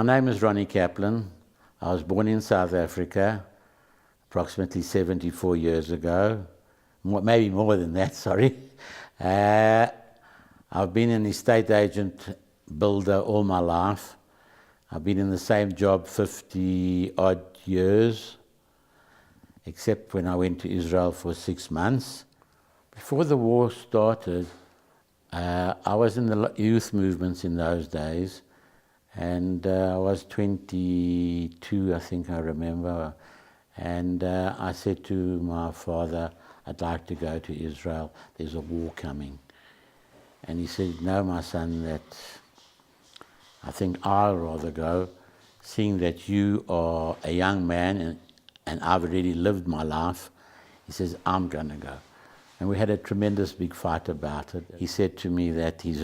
My name is Ronnie Caplan. I was born in South Africa approximately 74 years ago, maybe more than that, sorry. I've been an estate agent builder all my life. I've been in the same job 50 odd years, except when I went to Israel for 6 months. Before the war started, I was in the youth movements in those days, and I was 22, I think I remember, and I said to my father, I'd like to go to Israel, there's a war coming. And he said, no, my son, that I think I'll rather go, seeing that you are a young man and I've already lived my life. He says, I'm going to go. And we had a tremendous big fight about it. He said to me that he's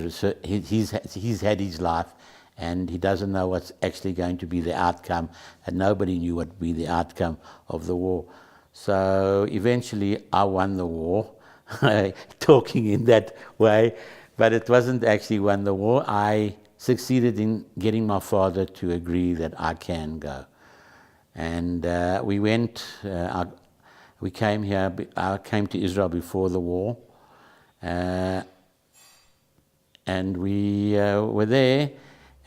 had his life and he doesn't know what's actually going to be the outcome, and nobody knew what would be the outcome of the war. So eventually I won the war, talking in that way, but it wasn't actually won the war. I succeeded in getting my father to agree that I can go. And we went, we came here, I came to Israel before the war, and we were there,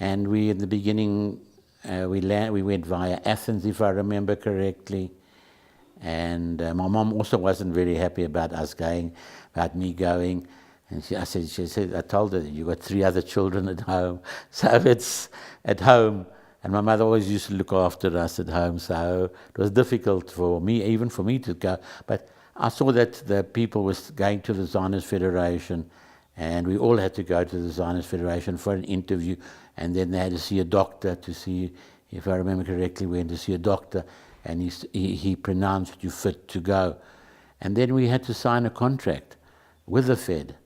and we, in the beginning, we went via Athens, if I remember correctly, and my mom also wasn't very happy about us going, about me going, and she said, I told her, you got 3 other children at home, so it's at home. And my mother always used to look after us at home, so it was difficult for me, even for me to go. But I saw that the people was going to the Zionist Federation, and we all had to go to the Zionist Federation for an interview, and then they had to see a doctor to see, if I remember correctly, we went to see a doctor, and he pronounced you fit to go. And then we had to sign a contract with the Fed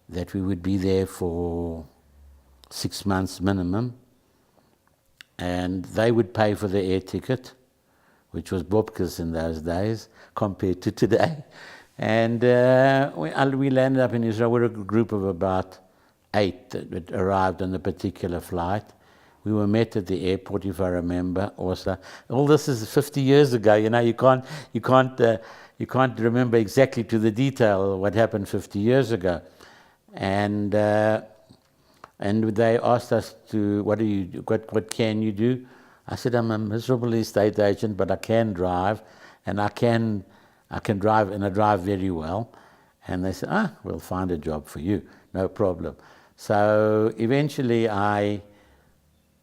that we would be there for 6 months minimum, and they would pay for the air ticket, which was bobkas in those days compared to today. And we landed up in Israel. We're a group of about 8 that arrived on a particular flight. We were met at the airport, if I remember. Also, all this is 50 years ago. You know, you can't remember exactly to the detail what happened 50 years ago. And they asked us to, what can you do? I said, I'm a miserable estate agent, but I can drive, and I can drive, and I drive very well. And they said, we'll find a job for you, no problem. So eventually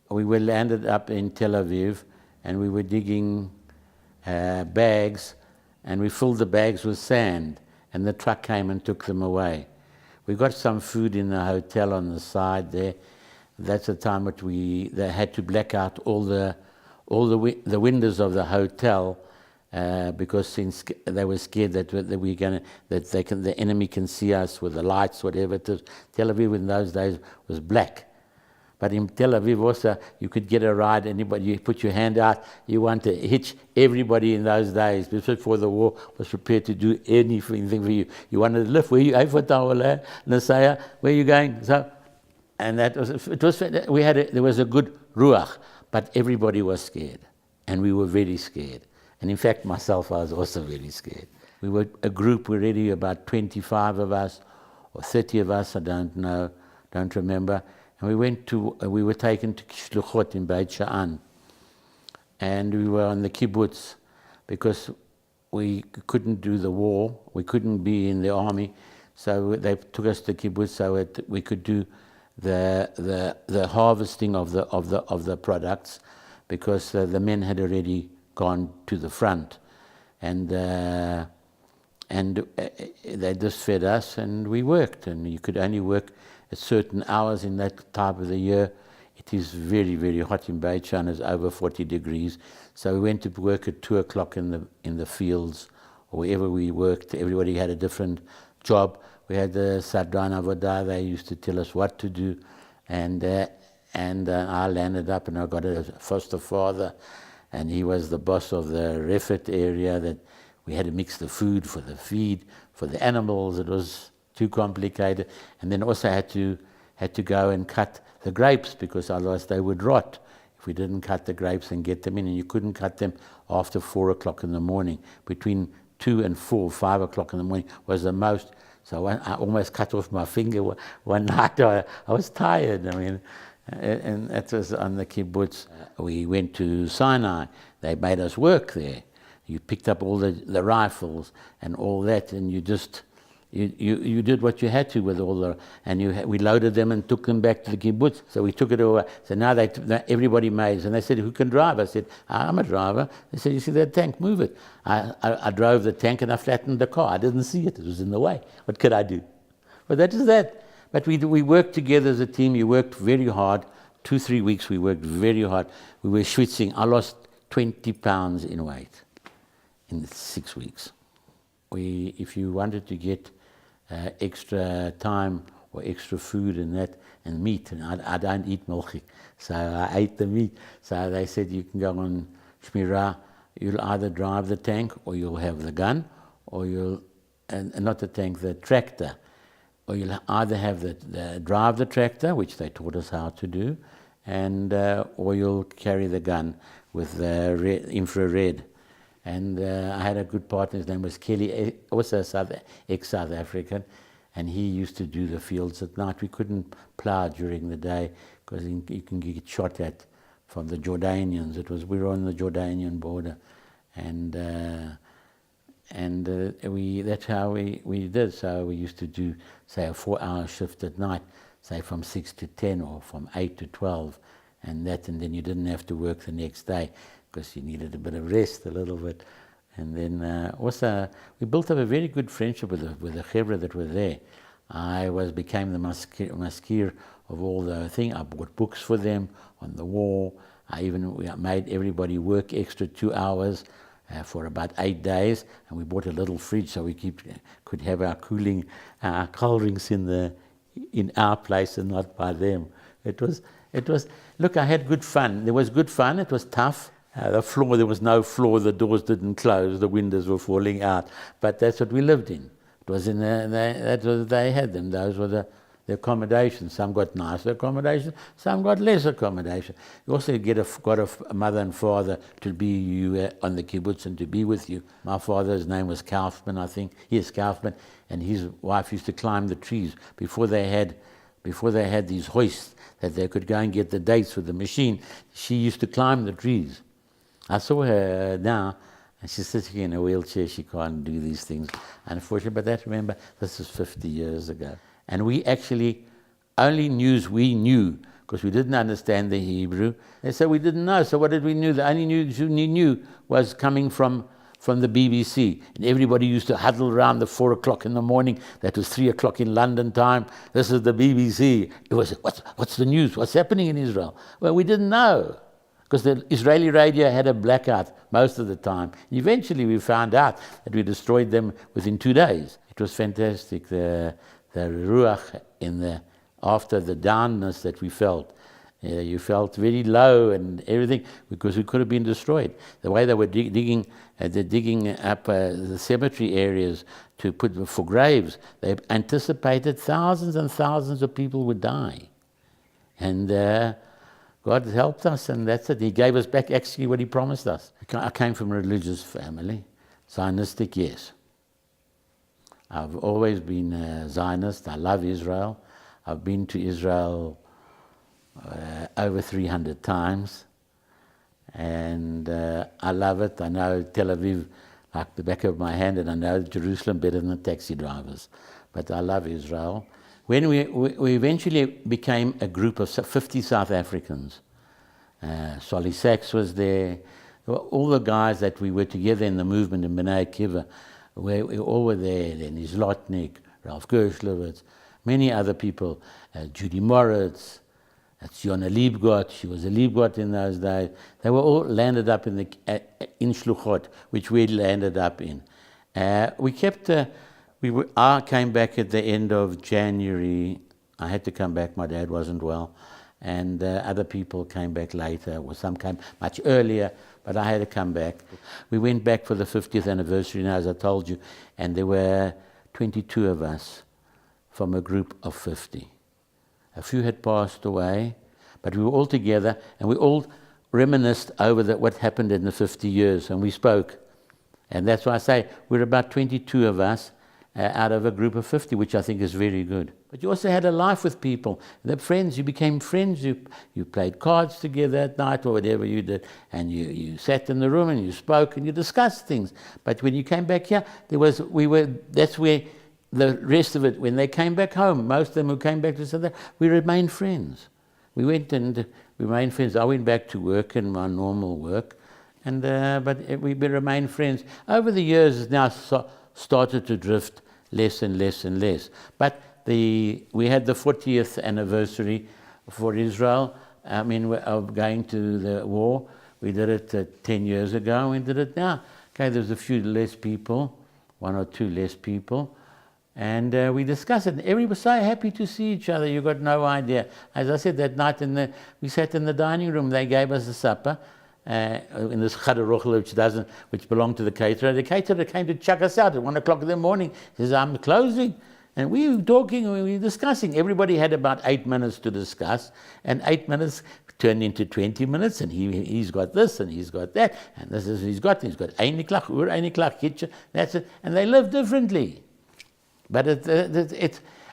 we landed up in Tel Aviv, and we were digging bags, and we filled the bags with sand, and the truck came and took them away. We got some food in the hotel on the side there. That's the time that they had to black out all the windows of the hotel because since they were scared that the enemy can see us with the lights, whatever it is. Tel Aviv in those days was black. But in Tel Aviv also, you could get a ride, anybody, you put your hand out, you want to hitch. Everybody in those days, before the war, was prepared to do anything for you. You wanted to lift, where you, Nasaya, where are you going? So, and that was, there was a good ruach, but everybody was scared, and we were very scared. And in fact, myself, I was also very scared. We were a group, we're already about 25 of us, or 30 of us, I don't know, don't remember. And we were taken to Shluchot in Beit Sha'an. And we were on the kibbutz because we couldn't do the war. We couldn't be in the army. So they took us to the kibbutz so that we could do the harvesting of the products, because the men had already gone to the front. And they just fed us, and we worked. And you could only work at certain hours in that time of the year. It is very, very hot in Beit Sha'an. It's over 40 degrees. So we went to work at 2 o'clock in the fields, or wherever we worked. Everybody had a different job. We had the Sadran Avodah. They used to tell us what to do. And I landed up, and I got a foster father, and he was the boss of the Refet area. That we had to mix the food for the feed for the animals. It was too complicated. And then also had to go and cut the grapes, because otherwise they would rot. if we didn't cut the grapes and get them in, and you couldn't cut them after 4 o'clock in the morning. Between 2 and 4, 5 o'clock in the morning was the most. So I almost cut off my finger one night. I was tired. I mean, and that was on the kibbutz. We went to Sinai. They made us work there. You picked up all the rifles and all that, and you just you did what you had to with all the, and we loaded them and took them back to the kibbutz. So we took it away. So now everybody made, and they said, "Who can drive?" I said, "I'm a driver." They said, "You see that tank? Move it." I drove the tank and I flattened the car. I didn't see it; it was in the way. What could I do? But that is that. But we worked together as a team. You worked very hard. 2-3 weeks we worked very hard. We were schwitzing. I lost 20 pounds in weight in 6 weeks. If you wanted to get extra time or extra food and that and meat, and I don't eat milchik, so I ate the meat. So they said, you can go on shmirah, you'll either drive the tank or you'll have the gun, or you'll, and not the tank, the tractor, or you'll either have the drive the tractor, which they taught us how to do, and or you'll carry the gun with the infrared. And I had a good partner, his name was Kelly, also ex-South African, and he used to do the fields at night. We couldn't plow during the day because you can get shot at from the Jordanians. We were on the Jordanian border, and that's how we did. So we used to do, say, a 4-hour shift at night, say from 6 to 10 or from 8 to 12, and then you didn't have to work the next day, because you needed a bit of rest, a little bit. And then also, we built up a very good friendship with the chevra that were there. I became the maskir of all the thing. I bought books for them on the wall. I made everybody work extra 2 hours for about 8 days, and we bought a little fridge so we could have our cold drinks in our place and not by them. It was. Look, I had good fun. There was good fun. It was tough. The floor, there was no floor, the doors didn't close, the windows were falling out. But that's what we lived in. It was they had them. Those were the accommodations. Some got nicer accommodation, some got less accommodation. You also got a mother and father to be you on the kibbutz and to be with you. My father's name was Kaufman, I think. Yes, Kaufman. And his wife used to climb the trees. Before they had these hoists that they could go and get the dates with the machine, she used to climb the trees. I saw her now, and she's sitting in a wheelchair. She can't do these things, unfortunately. But remember, this is 50 years ago. And we actually, only news we knew, because we didn't understand the Hebrew. And so we didn't know. So what did we know? The only news we knew was coming from the BBC. And everybody used to huddle around the 4 o'clock in the morning. That was 3 o'clock in London time. This is the BBC. It was, what's the news? What's happening in Israel? Well, we didn't know, because the Israeli radio had a blackout most of the time. Eventually we found out that we destroyed them within 2 days. It was fantastic, the ruach after the downness that we felt. You felt very low and everything, because we could have been destroyed. The way they were digging up the cemetery areas to put for graves, they anticipated thousands and thousands of people would die. And God helped us, and that's it. He gave us back actually what He promised us. I came from a religious family. Zionistic, yes. I've always been a Zionist. I love Israel. I've been to Israel over 300 times. And I love it. I know Tel Aviv like the back of my hand, and I know Jerusalem better than the taxi drivers. But I love Israel. When we eventually became a group of 50 South Africans, Solly Sachs was there, all the guys that we were together in the movement in B'nai Akiva, we all were there, Dennis Lotnik, Ralph Gershlovitz, many other people, Judy Moritz, Tsiona Liebgott, she was a Liebgott in those days. They were all landed up in Shluchot, which we landed up in. I came back at the end of January. I had to come back. My dad wasn't well. And other people came back later, or some came much earlier, but I had to come back. We went back for the 50th anniversary now, as I told you, and there were 22 of us from a group of 50. A few had passed away, but we were all together, and we all reminisced over what happened in the 50 years, and we spoke. And that's why I say we're about 22 of us out of a group of 50, which I think is very good. But you also had a life with people. The friends, you became friends. You played cards together at night or whatever you did, and you sat in the room and you spoke and you discussed things. But when you came back here, that's where the rest of it, when they came back home, most of them who came back to South Africa, we remained friends. We went and we remained friends. I went back to work in my normal work, and but we remained friends. Over the years, it's now started to drift less and less and less. But we had the 40th anniversary for Israel. I mean, of going to the war. We did it 10 years ago. We did it now. Okay, there's a few less people, one or two less people. And we discussed it. And everybody was so happy to see each other. You got no idea. As I said, that night we sat in the dining room. They gave us a supper in this chadarochel, which belonged to the caterer. The caterer came to chuck us out at 1 o'clock in the morning. He says, "I'm closing." And we were talking, we were discussing. Everybody had about 8 minutes to discuss, and 8 minutes turned into 20 minutes, and he's got this, and he's got that, and this is he's got 1 o'clock, kitchen, that's it. And they live differently. But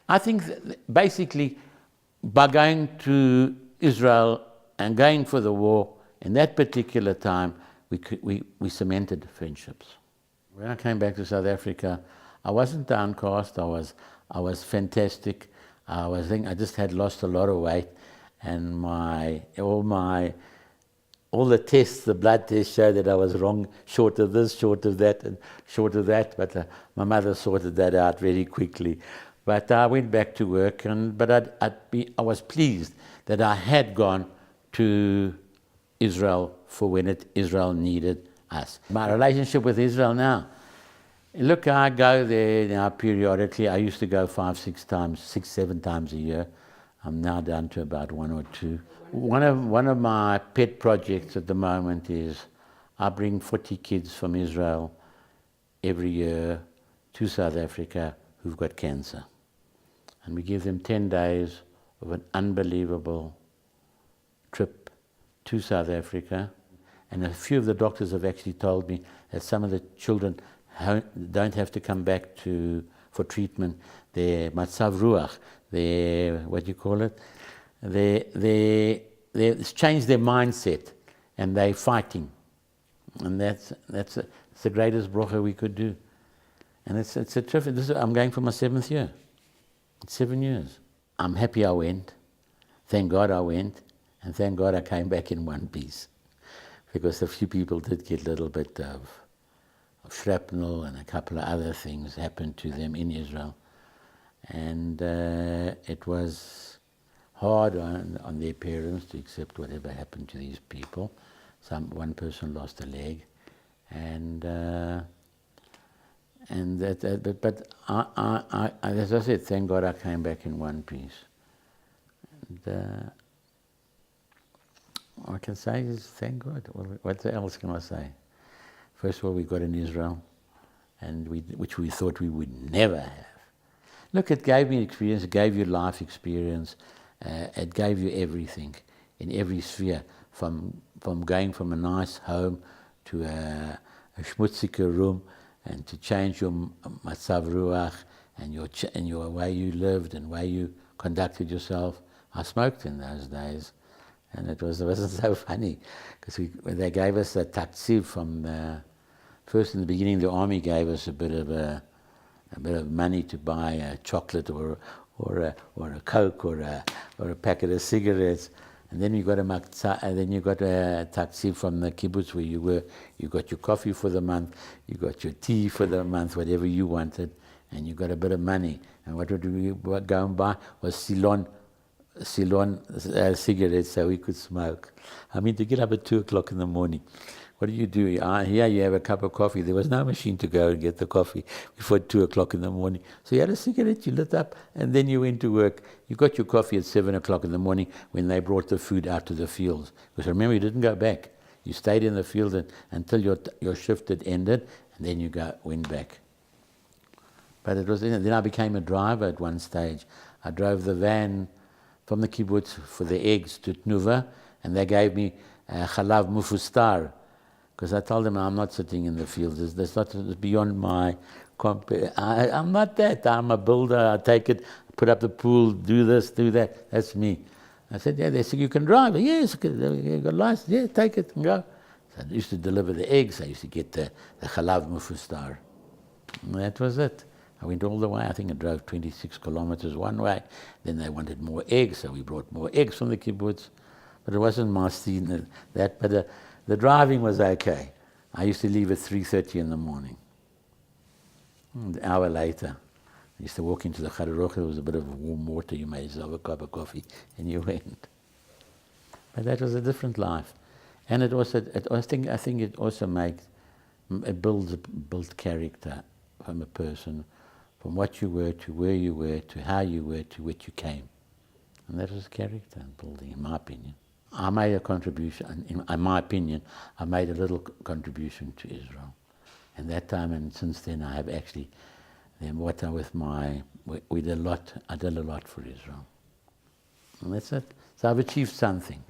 I think basically by going to Israel and going for the war in that particular time, we cemented friendships. When I came back to South Africa, I wasn't downcast. I was fantastic. I just had lost a lot of weight, and all the tests, the blood tests showed that I was wrong, short of this, short of that, and short of that. But my mother sorted that out very quickly. But I went back to work, but I was pleased that I had gone to Israel for when Israel needed us. My relationship with Israel now. Look, I go there now periodically. I used to go 5, 6 times, 6, 7 times a year. I'm now down to about 1 or 2. One of my pet projects at the moment is I bring 40 kids from Israel every year to South Africa who've got cancer. And we give them 10 days of an unbelievable trip to South Africa. And a few of the doctors have actually told me that some of the children don't have to come back for treatment. Their matzav ruach, they've changed their mindset, and they're fighting. And that's the greatest bracha we could do. And it's a terrific. I'm going for my 7th year. It's 7 years. I'm happy I went. Thank God I went, and thank God I came back in one piece, because a few people did get a little bit of shrapnel, and a couple of other things happened to them in Israel. And it was hard on their parents to accept whatever happened to these people. One person lost a leg, but I, as I said, thank God I came back in one piece. And all I can say is thank God. What else can I say? First of all, we got in Israel, and which we thought we would never have. Look, it gave me experience, it gave you life experience, it gave you everything in every sphere, from going from a nice home to a schmutziger room, and to change your matzav ruach and your way you lived and way you conducted yourself. I smoked in those days, and it wasn't so funny, because when they gave us a taksiv from first in the beginning, the army gave us a bit of money to buy a chocolate or a Coke or a packet of cigarettes, and then you got a taksiv from the kibbutz where you were. You got your coffee for the month, you got your tea for the month, whatever you wanted, and you got a bit of money. And what would we go and buy was Ceylon cigarettes, so we could smoke. I mean, to get up at 2 o'clock in the morning. What do? Here you have a cup of coffee. There was no machine to go and get the coffee before 2 o'clock in the morning. So you had a cigarette, you lit up, and then you went to work. You got your coffee at 7 o'clock in the morning when they brought the food out to the fields. Because remember, you didn't go back. You stayed in the field until your shift had ended, and then you went back. But then I became a driver at one stage. I drove the van from the kibbutz for the eggs to Tnuva, and they gave me Chalav Mufustar, because I told them I'm not sitting in the fields. That's not beyond my. I'm not that. I'm a builder. I take it, put up the pool, do this, do that. That's me. I said, yeah. They said, you can drive. Yes, you got a license. Yeah, take it and go. So I used to deliver the eggs. I used to get the Chalav Mufustar. And that was it. I went all the way. I think I drove 26 kilometers one way. Then they wanted more eggs, so we brought more eggs from the kibbutz. But it wasn't my scene, that. But the driving was okay. I used to leave at 3:30 in the morning. An hour later, I used to walk into the Chadaroch. There was a bit of warm water. You made yourself a cup of coffee, and you went. But that was a different life, and it also. I think it also builds character from a person, from what you were to where you were to how you were to what you came, and that was character building, in my opinion. I made a contribution, in my opinion, I made a little contribution to Israel. And that time and since then I have actually, we did a lot, I did a lot for Israel. And that's it. So I've achieved something.